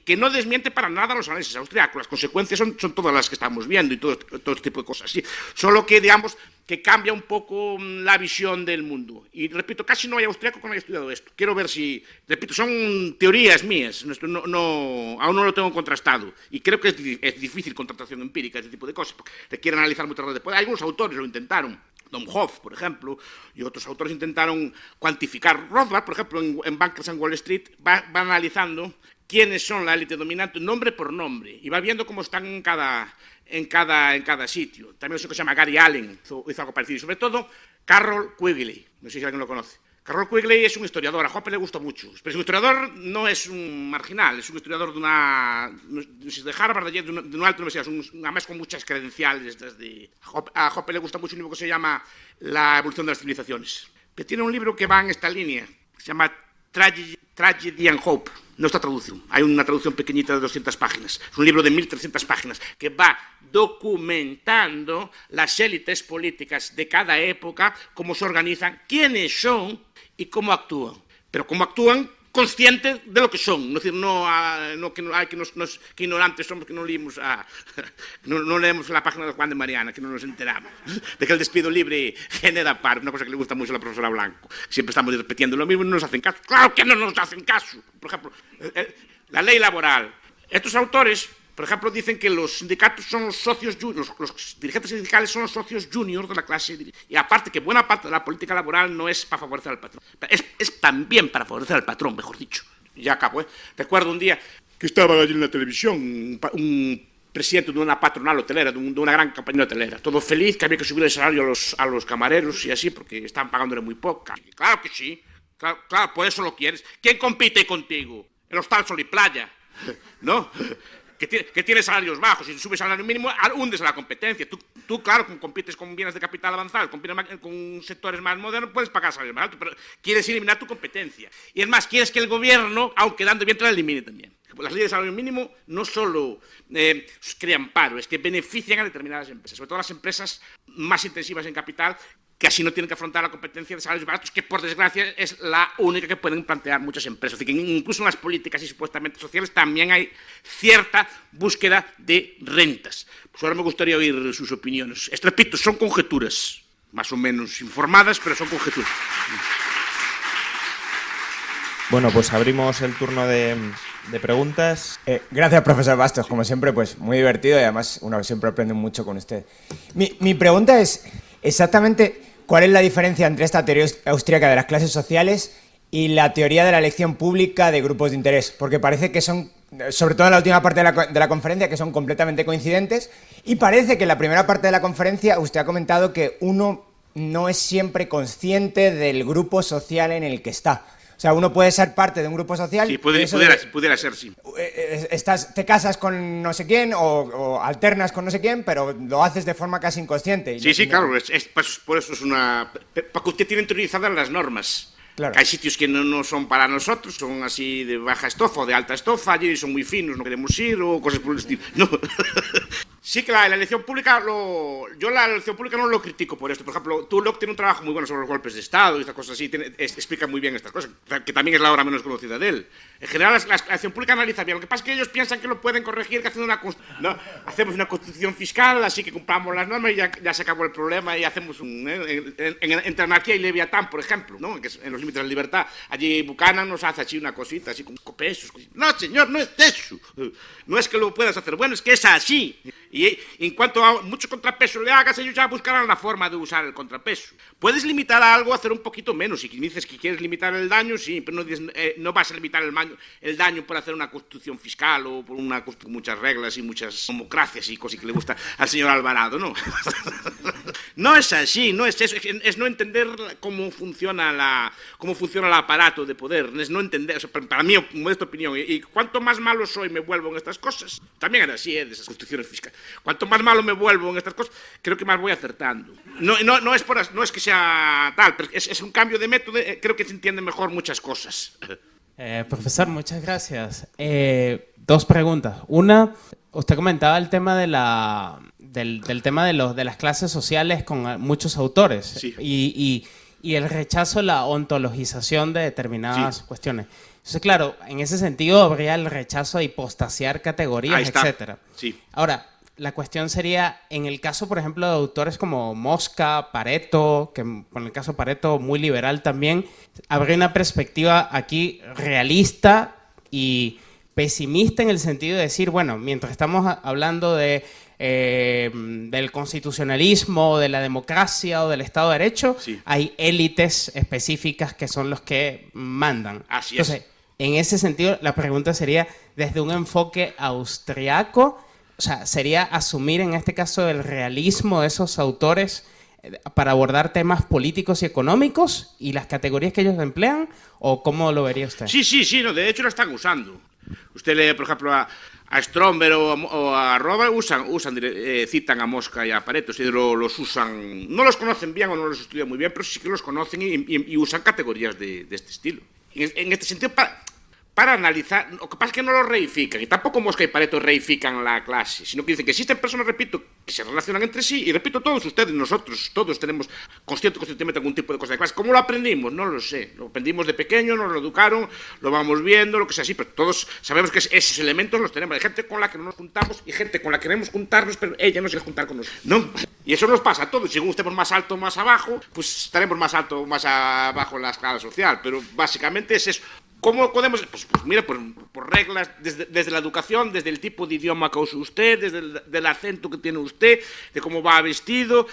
que no desmiente para nada los análisis austriacos, las consecuencias son todas las que estamos viendo y todo este tipo de cosas, ¿sí? Solo que, digamos, que cambia un poco la visión del mundo. Y repito, casi no hay austriaco que no haya estudiado esto. Quiero ver si, repito, son teorías mías, aún no lo tengo contrastado. Y creo que es difícil contratación empírica, este tipo de cosas, porque requiere analizar muchas veces. Después, algunos autores lo intentaron. Don Hoff, por ejemplo, y otros autores intentaron cuantificar. Rothbard, por ejemplo, en Bankers and Wall Street, va analizando quiénes son la élite dominante, nombre por nombre, y va viendo cómo están en cada sitio. También eso que se llama Gary Allen hizo algo parecido. Y sobre todo, Carroll Quigley, no sé si alguien lo conoce. Carroll Quigley es un historiador, a Hoppe le gusta mucho, pero es un historiador, no es un marginal, es un historiador de Harvard, de una alta universidad, además con muchas credenciales. A Hoppe le gusta mucho un libro que se llama La evolución de las civilizaciones, que tiene un libro que va en esta línea, se llama Tragedy and Hope. No está traducido, hay una traducción pequeñita de 200 páginas. Es un libro de 1300 páginas que va documentando las élites políticas de cada época, cómo se organizan, quiénes son y cómo actúan. Pero cómo actúan conscientes de lo que son. No decir, que ignorantes somos, que no leemos la página de Juan de Mariana, que no nos enteramos de que el despido libre genera paro, una cosa que le gusta mucho a la profesora Blanco. Siempre estamos repitiendo lo mismo y no nos hacen caso. ¡Claro que no nos hacen caso! Por ejemplo, la ley laboral. Estos autores, por ejemplo, dicen que los sindicatos son los socios, los dirigentes sindicales son los socios juniors de la clase. Y aparte que buena parte de la política laboral no es para favorecer al patrón, es también para favorecer al patrón, mejor dicho. Y ya acabo, ¿eh? Recuerdo un día que estaba allí en la televisión un presidente de una patronal hotelera, de una gran compañía hotelera, todo feliz, que había que subir el salario a los camareros y así, porque estaban pagándole muy poca. Y claro que sí, claro, por eso lo quieres. ¿Quién compite contigo? El Hostal Sol y Playa, ¿no? Que tiene salarios bajos y si subes salario mínimo, hundes a la competencia. Tú, claro, compites con bienes de capital avanzado, compites con sectores más modernos, puedes pagar salarios más altos, pero quieres eliminar tu competencia. Y es más, quieres que el gobierno, aunque dando bien, te la elimine también. Las leyes de salario mínimo no solo crean paro, es que benefician a determinadas empresas, sobre todo las empresas más intensivas en capital, que así no tienen que afrontar la competencia de salarios baratos, que por desgracia es la única que pueden plantear muchas empresas. Es decir, que incluso en las políticas y supuestamente sociales también hay cierta búsqueda de rentas. Pues ahora me gustaría oír sus opiniones. Repito, son conjeturas, más o menos informadas, pero son conjeturas. Bueno, pues abrimos el turno de preguntas. Gracias, profesor Bastos. Como siempre, pues muy divertido y además uno siempre aprende mucho con usted. Mi pregunta es exactamente cuál es la diferencia entre esta teoría austríaca de las clases sociales y la teoría de la elección pública de grupos de interés, porque parece que son, sobre todo en la última parte de la conferencia, que son completamente coincidentes, y parece que en la primera parte de la conferencia usted ha comentado que uno no es siempre consciente del grupo social en el que está. O sea, uno puede ser parte de un grupo social. Sí, pudiera ser, sí. Te casas con no sé quién o alternas con no sé quién, pero lo haces de forma casi inconsciente. Sí, claro, por eso es para que usted tiene interiorizadas las normas. Claro. Hay sitios que no son para nosotros, son así de baja estofa o de alta estofa, allí son muy finos, no queremos ir, o cosas por el estilo. No. Sí que la elección pública, yo la elección pública no lo critico por esto. Por ejemplo, Tulloch tiene un trabajo muy bueno sobre los golpes de Estado y estas cosas así, explica muy bien estas cosas, que también es la obra menos conocida de él. En general, la elección pública analiza bien. Lo que pasa es que ellos piensan que lo pueden corregir que haciendo hacemos una constitución fiscal, así que cumplamos las normas y ya se acabó el problema y hacemos entre anarquía y Leviatán, por ejemplo, ¿no? Que es en los límites de la libertad. Allí Buchanan nos hace así una cosita, así con pesos. No, señor, no es eso. No es que lo puedas hacer bueno, es que es así. Y en cuanto a mucho contrapeso le hagas, ellos ya buscarán la forma de usar el contrapeso. Puedes limitar a algo a hacer un poquito menos. Si dices que quieres limitar el daño, sí, pero no vas a limitar el daño por hacer una constitución fiscal o por una con muchas reglas y muchas democracias y cosas que le gusta al señor Alvarado, ¿no? No es así, no es eso. Es no entender cómo funciona el aparato de poder. Es no entender, o sea, para mí, modesta opinión, y cuanto más malo soy me vuelvo en estas cosas. También era así, de esas constituciones fiscales. Cuanto más malo me vuelvo en estas cosas, creo que más voy acertando. No es que sea tal, pero es un cambio de método, creo que se entienden mejor muchas cosas. Profesor, muchas gracias. Dos preguntas. Una, usted comentaba el tema del tema de las clases sociales con muchos autores, sí. y el rechazo a la ontologización de determinadas cuestiones. Entonces, claro, en ese sentido habría el rechazo a hipostasiar categorías, etcétera. Sí. Ahora, la cuestión sería, en el caso, por ejemplo, de autores como Mosca, Pareto, que con el caso Pareto muy liberal también, habría una perspectiva aquí realista y pesimista en el sentido de decir, bueno, mientras estamos hablando del constitucionalismo, de la democracia o del Estado de Derecho, hay élites específicas que son los que mandan. Así es. Entonces, en ese sentido, la pregunta sería, desde un enfoque austriaco, o sea, sería asumir en este caso el realismo de esos autores para abordar temas políticos y económicos y las categorías que ellos emplean, ¿o cómo lo vería usted? Sí, no, de hecho lo están usando. Usted lee, por ejemplo, a Stromberg o a Robert, citan a Mosca y a Pareto, si los usan, no los conocen bien o no los estudian muy bien, pero sí que los conocen y usan categorías de este estilo. En este sentido, para analizar, lo que pasa es que no lo reifican, y tampoco Mosca y Pareto reifican la clase, sino que dicen que existen personas, repito, que se relacionan entre sí, y repito, todos ustedes, nosotros, todos tenemos conscientemente algún tipo de cosa de clase. ¿Cómo lo aprendimos? No lo sé, lo aprendimos de pequeño, nos lo educaron, lo vamos viendo, lo que sea así, pero todos sabemos que esos elementos los tenemos. Hay gente con la que no nos juntamos y gente con la que queremos juntarnos, pero ella no se quiere juntar con nosotros, ¿no? Y eso nos pasa a todos. Si estemos más alto o más abajo, pues estaremos más alto o más abajo en la escala social, pero básicamente es eso. ¿Cómo podemos? Pues mira, por reglas, desde la educación, desde el tipo de idioma que usa usted, desde el acento que tiene usted, de cómo va vestido,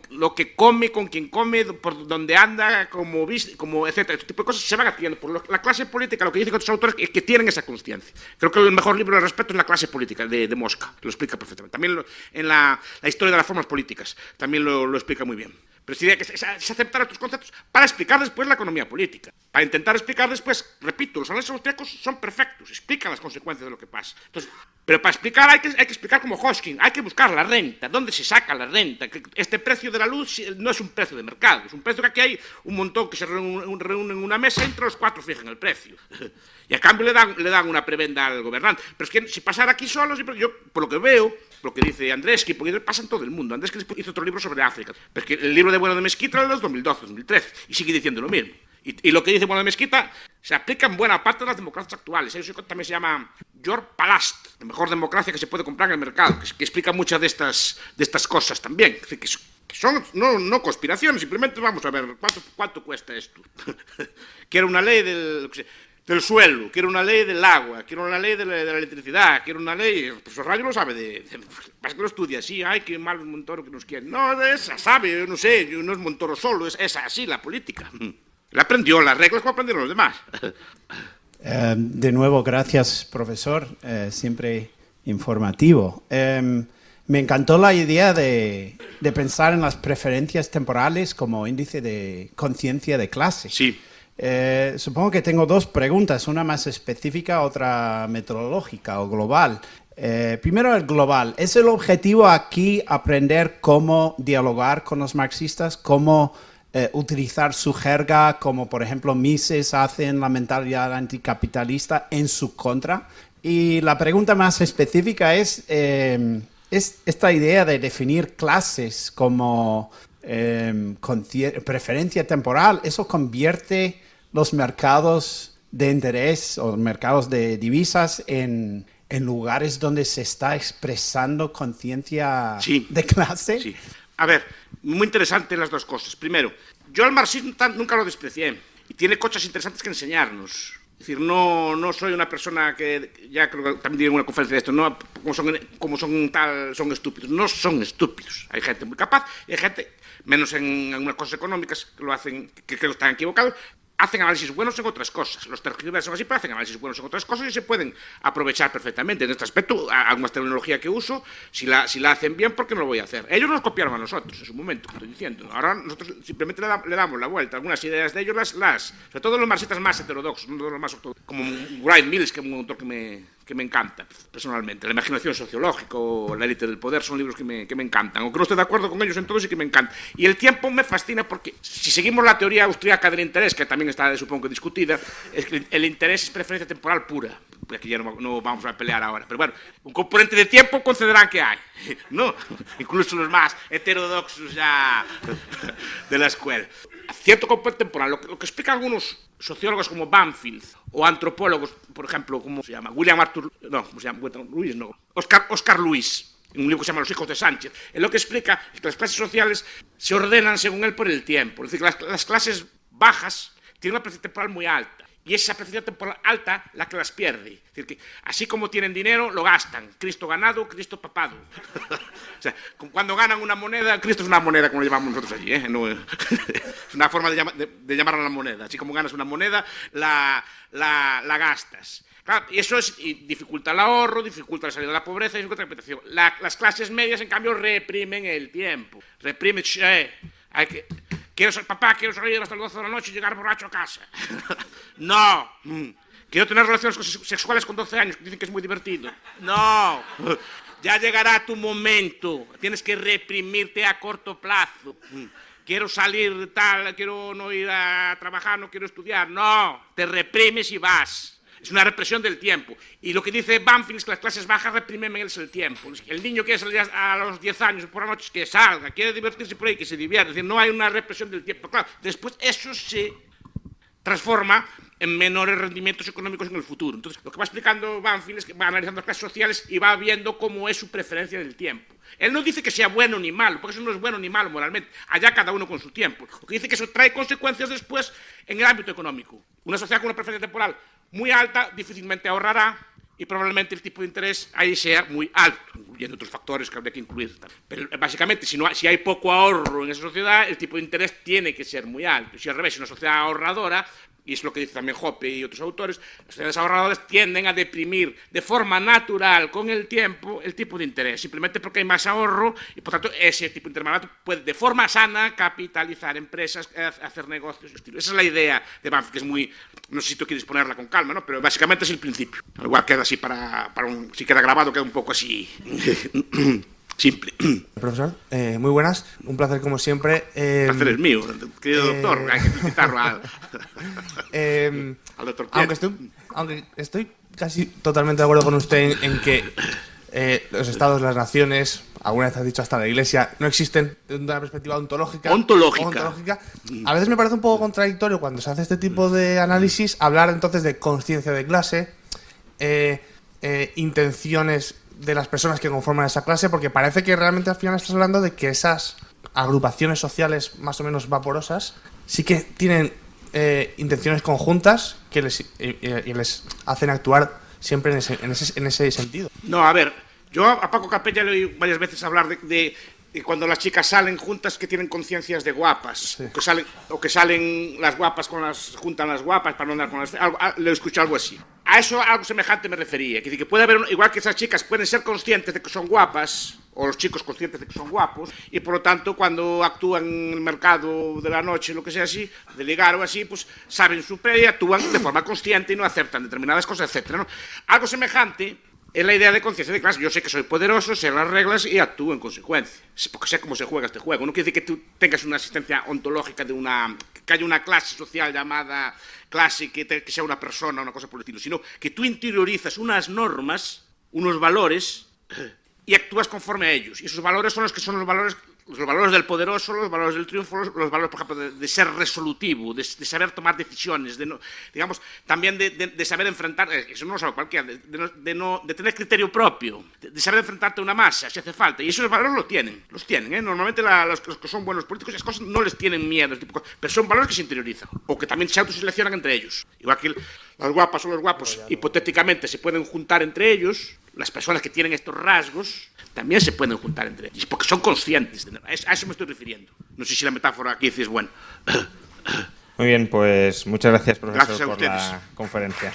lo que come, con quién come, por dónde anda, cómo viste, etcétera. Este tipo de cosas se van adquiriendo. Por la clase política, lo que dicen otros autores es que tienen esa conciencia. Creo que el mejor libro al respecto es La clase política, de Mosca, lo explica perfectamente. También en la historia de las formas políticas, también lo explica muy bien. Pero sería que se aceptara estos conceptos para explicar después la economía política. Para intentar explicar después, repito, los análisis austríacos son perfectos, explican las consecuencias de lo que pasa. Entonces, pero para explicar hay que explicar como Hosking, hay que buscar la renta, dónde se saca la renta. Este precio de la luz no es un precio de mercado, es un precio que aquí hay un montón que se reúnen en una mesa y entre los cuatro fijan el precio. Y a cambio le dan una prebenda al gobernante. Pero es que si pasara aquí solos, yo por lo que veo, lo que dice Andreski, porque pasa en todo el mundo. Andreski hizo otro libro sobre África, pero es que el libro de Bueno de Mesquita era de 2012, 2013, y sigue diciendo lo mismo. Y lo que dice Bueno de Mesquita se aplica en buena parte de las democracias actuales. Eso también se llama George Palast, la mejor democracia que se puede comprar en el mercado, que explica muchas de estas cosas también. Es decir, que son no conspiraciones, simplemente vamos a ver cuánto cuesta esto. Que era una ley del suelo, quiero una ley del agua, quiero una ley de la electricidad, quiero una ley... El profesor Rayo lo sabe, pasa que lo estudia así, ay, qué mal Montoro que nos quiere. No, esa sabe, no sé, no es Montoro solo, es así la política. La aprendió, las reglas como aprendieron los demás. De nuevo, gracias, profesor, siempre informativo. Me encantó la idea de pensar en las preferencias temporales como índice de conciencia de clase. Sí. Supongo que tengo dos preguntas, una más específica, otra metodológica o global. Primero el global. ¿Es el objetivo aquí aprender cómo dialogar con los marxistas, cómo utilizar su jerga, como por ejemplo Mises hace en la mentalidad anticapitalista en su contra? Y la pregunta más específica es esta idea de definir clases como preferencia temporal, ¿eso convierte los mercados de interés o mercados de divisas en lugares donde se está expresando conciencia de clase? Sí. A ver, muy interesante las dos cosas. Primero, yo al marxismo nunca lo desprecié y tiene cosas interesantes que enseñarnos. Es decir, no soy una persona que, ya creo que también digo en una conferencia de esto, no, son estúpidos. No son estúpidos. Hay gente muy capaz y hay gente, menos en algunas cosas económicas, que lo hacen, que creo que están equivocados, hacen análisis buenos en otras cosas. Los tergiversores son así, pero hacen análisis buenos en otras cosas y se pueden aprovechar perfectamente. En este aspecto, alguna tecnología que uso, si la hacen bien, ¿por qué no lo voy a hacer? Ellos nos copiaron a nosotros en su momento, estoy diciendo. Ahora nosotros simplemente le damos la vuelta. Algunas ideas de ellos sobre todo los marxistas más heterodoxos, no los más ortodoxos, como Wright Mills, que es un autor que me encanta personalmente. La imaginación sociológica o La élite del poder son libros que me encantan. Aunque no esté de acuerdo con ellos en todo, sí que me encanta. Y el tiempo me fascina porque si seguimos la teoría austríaca del interés, que también está, supongo que discutida, es que el interés es preferencia temporal pura. Aquí ya no vamos a pelear ahora. Pero bueno, un componente de tiempo concederán que hay. ¿No? Incluso los más heterodoxos ya de la escuela. Cierto componente temporal, lo que explican algunos sociólogos como Banfield o antropólogos, por ejemplo, ¿cómo se llama? Oscar Luis, en un libro que se llama Los hijos de Sánchez, en lo que explica es que las clases sociales se ordenan, según él, por el tiempo. Es decir, las clases bajas tienen una preferencia temporal muy alta. Y esa preferencia temporal alta la que las pierde. Es decir, que así como tienen dinero, lo gastan. Cristo ganado, Cristo papado. O sea, cuando ganan una moneda, Cristo es una moneda, como lo llamamos nosotros allí. No, es una forma de llamar a la moneda. Así como ganas una moneda, la gastas. Claro, y eso dificulta el ahorro, dificulta la salida de la pobreza, dificulta la repetición. Las clases medias, en cambio, reprimen el tiempo. Reprimen, quiero salir hasta las 12 de la noche y llegar borracho a casa. No. Quiero tener relaciones sexuales con 12 años, que dicen que es muy divertido. No. Ya llegará tu momento. Tienes que reprimirte a corto plazo. Quiero salir quiero no ir a trabajar, no quiero estudiar. No. Te reprimes y vas. Es una represión del tiempo. Y lo que dice Banfield es que las clases bajas reprimen el tiempo. El niño quiere salir a los 10 años por la noche, que salga. Quiere divertirse por ahí, que se divierta. Es decir, no hay una represión del tiempo. Claro, después eso se transforma en menores rendimientos económicos en el futuro. Entonces, lo que va explicando Banfield es que va analizando las clases sociales y va viendo cómo es su preferencia del tiempo. Él no dice que sea bueno ni malo, porque eso no es bueno ni malo moralmente. Allá cada uno con su tiempo. Lo que dice es que eso trae consecuencias después en el ámbito económico. Una sociedad con una preferencia temporal muy alta difícilmente ahorrará y probablemente el tipo de interés ahí sea muy alto, incluyendo otros factores que habría que incluir. Pero básicamente, si hay poco ahorro en esa sociedad, el tipo de interés tiene que ser muy alto. Si al revés, si una sociedad ahorradora, y es lo que dice también Hoppe y otros autores, las sociedades ahorradoras tienden a deprimir de forma natural con el tiempo el tipo de interés, simplemente porque hay más ahorro y por tanto ese tipo de interés más alto puede de forma sana capitalizar empresas, hacer negocios. Esa es la idea de Banfield, que es muy, no sé si tú quieres ponerla con calma, ¿no? Pero básicamente es el principio. Igual queda así si queda grabado queda un poco así simple. Profesor, muy buenas, un placer como siempre. El placer es mío, querido doctor, hay que felicitarlo al doctor Pierre. Aunque estoy casi totalmente de acuerdo con usted en que los estados, las naciones, alguna vez has dicho hasta la Iglesia, no existen desde una perspectiva ontológica. A veces me parece un poco contradictorio cuando se hace este tipo de análisis hablar entonces de conciencia de clase, intenciones de las personas que conforman esa clase, porque parece que realmente al final estás hablando de que esas agrupaciones sociales más o menos vaporosas sí que tienen intenciones conjuntas que les hacen actuar siempre en ese sentido. No, a ver, yo a Paco Capella le he oído varias veces hablar de cuando las chicas salen juntas que tienen conciencias de guapas, sí. que salen las guapas juntan las guapas para no andar con las feas, le escuché algo así. A eso algo semejante me refería, que puede haber, igual que esas chicas pueden ser conscientes de que son guapas o los chicos conscientes de que son guapos, y por lo tanto cuando actúan en el mercado de la noche, lo que sea así, de ligar o así, pues saben su pre y actúan de forma consciente y no aceptan determinadas cosas, etcétera, ¿no? Algo semejante es la idea de conciencia de clase. Yo sé que soy poderoso, sé las reglas y actúo en consecuencia, porque sé cómo se juega este juego. No quiere decir que tú tengas una asistencia ontológica que haya una clase social llamada clase, que sea una persona, una cosa por el estilo, sino que tú interiorizas unas normas, unos valores, y actúas conforme a ellos. Y esos valores son los valores del poderoso, los valores del triunfo, los valores, por ejemplo, de ser resolutivo, de saber tomar decisiones, digamos, también de saber enfrentar, eso no lo sabe cualquiera, de tener criterio propio, de saber enfrentarte a una masa, si hace falta. Y esos valores los tienen, ¿eh? Normalmente los que son buenos políticos, esas cosas no les tienen miedo, pero son valores que se interiorizan, o que también se autoseleccionan entre ellos. Igual que las guapas o los guapos, hipotéticamente, se pueden juntar entre ellos. Las personas que tienen estos rasgos también se pueden juntar entre ellos, porque son conscientes. A eso me estoy refiriendo. No sé si la metáfora aquí es buena. Muy bien, pues muchas gracias, profesor, Gracias a por ustedes. la conferencia.